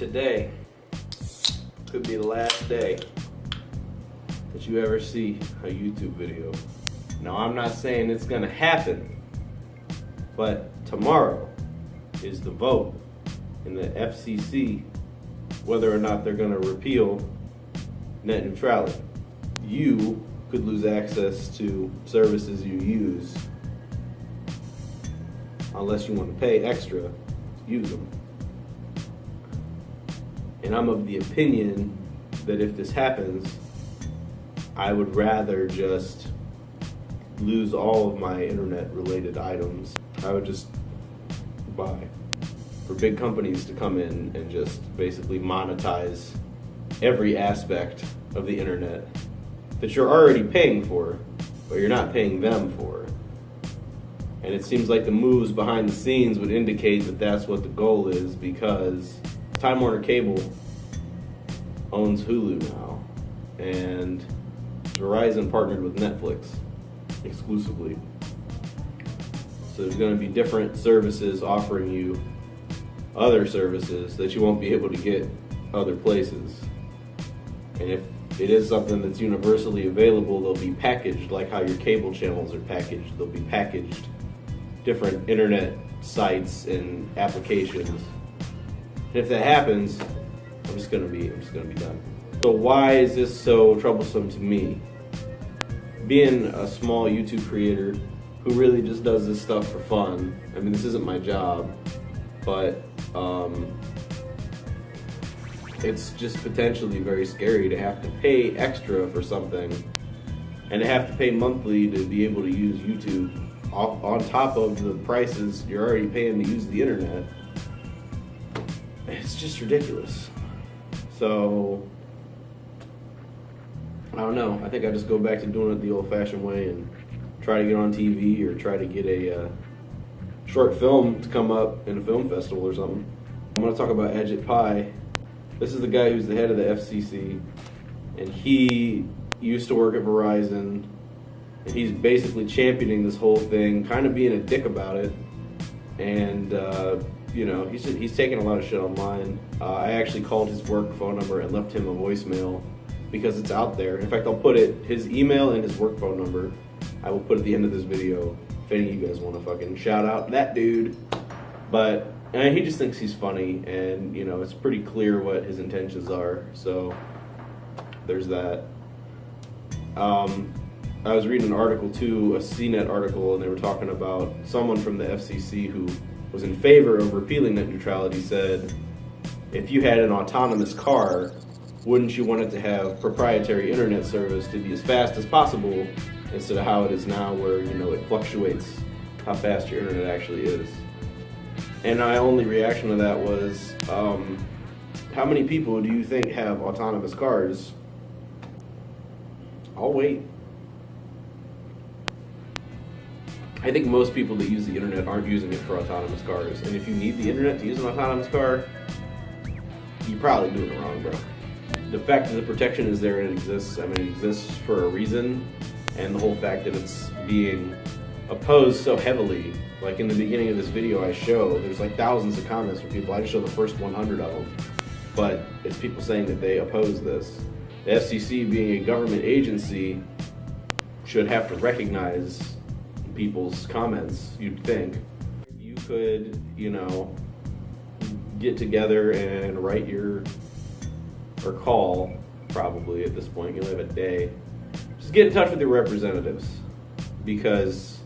Today could be the last day that you ever see a YouTube video. Now, I'm not saying it's gonna happen, but tomorrow is the vote in the FCC whether or not they're gonna repeal net neutrality. You could lose access to services you use unless you want to pay extra to use them. And I'm of the opinion that if this happens, I would rather just lose all of my internet related items. I would just buy for big companies to come in and just basically monetize every aspect of the internet that you're already paying for, but you're not paying them for. And it seems like the moves behind the scenes would indicate that that's what the goal is, because Time Warner Cable owns Hulu now, and Verizon partnered with Netflix exclusively. So there's going to be different services offering you other services that you won't be able to get other places. And if it is something that's universally available, they'll be packaged like how your cable channels are packaged. They'll be packaged different internet sites and applications. And if that happens, I'm just gonna be done. So why is this so troublesome to me? Being a small YouTube creator who really just does this stuff for fun. I mean, this isn't my job, but it's just potentially very scary to have to pay extra for something and to have to pay monthly to be able to use YouTube on top of the prices you're already paying to use the internet. It's just ridiculous. So, I don't know. I think I just go back to doing it the old-fashioned way and try to get on TV or try to get a short film to come up in a film festival or something. I'm going to talk about Ajit Pai. This is the guy who's the head of the FCC, and he used to work at Verizon, and he's basically championing this whole thing, kind of being a dick about it, and you know, he's taking a lot of shit online. I actually called his work phone number and left him a voicemail because it's out there. In fact, I'll put his email and his work phone number, I will put at the end of this video if any of you guys want to fucking shout out that dude. But and he just thinks he's funny, and you know, it's pretty clear what his intentions are. So there's that. I was reading an article too, a CNET article, and they were talking about someone from the FCC who was in favor of repealing net neutrality said, if you had an autonomous car, wouldn't you want it to have proprietary internet service to be as fast as possible instead of how it is now where, you know, it fluctuates how fast your internet actually is. And my only reaction to that was, how many people do you think have autonomous cars? I'll wait. I think most people that use the internet aren't using it for autonomous cars. And if you need the internet to use an autonomous car, you're probably doing it wrong, bro. The fact that the protection is there and it exists, I mean, it exists for a reason. And the whole fact that it's being opposed so heavily, like in the beginning of this video I show, there's like thousands of comments from people. I just show the first 100 of them. But it's people saying that they oppose this. The FCC, being a government agency, should have to recognize people's comments, you'd think. You could, you know, get together and write or call, probably at this point, you'll have a day. Just get in touch with your representatives, because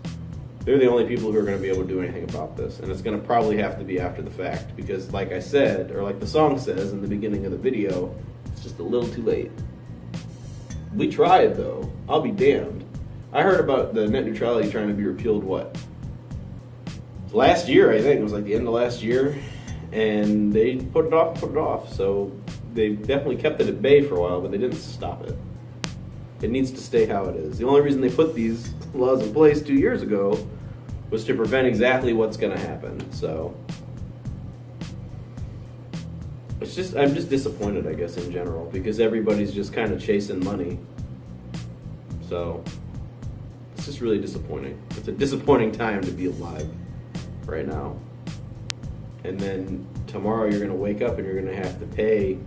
they're the only people who are going to be able to do anything about this. And it's going to probably have to be after the fact, because like I said, or like the song says in the beginning of the video, it's just a little too late. We tried though, I'll be damned. I heard about the net neutrality trying to be repealed, what? Last year, I think. It was like the end of last year. And they put it off. So they definitely kept it at bay for a while, but they didn't stop it. It needs to stay how it is. The only reason they put these laws in place 2 years ago was to prevent exactly what's going to happen. So it's just, I'm just disappointed, I guess, in general, because everybody's just kind of chasing money. So it's just really disappointing. It's a disappointing time to be alive right now. and then tomorrow you're going to wake up and you're going to have to pay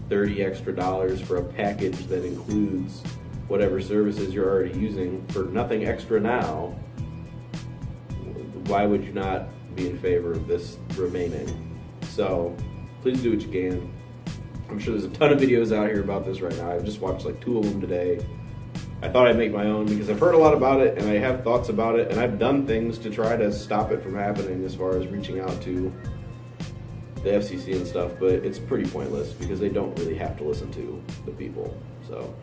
$30 extra for a package that includes whatever services you're already using for nothing extra now, why would you not be in favor of this remaining? So please do what you can. I'm sure there's a ton of videos out here about this right now. I've just watched like 2 of them today. I thought I'd make my own because I've heard a lot about it and I have thoughts about it, and I've done things to try to stop it from happening as far as reaching out to the FCC and stuff, but it's pretty pointless because they don't really have to listen to the people. So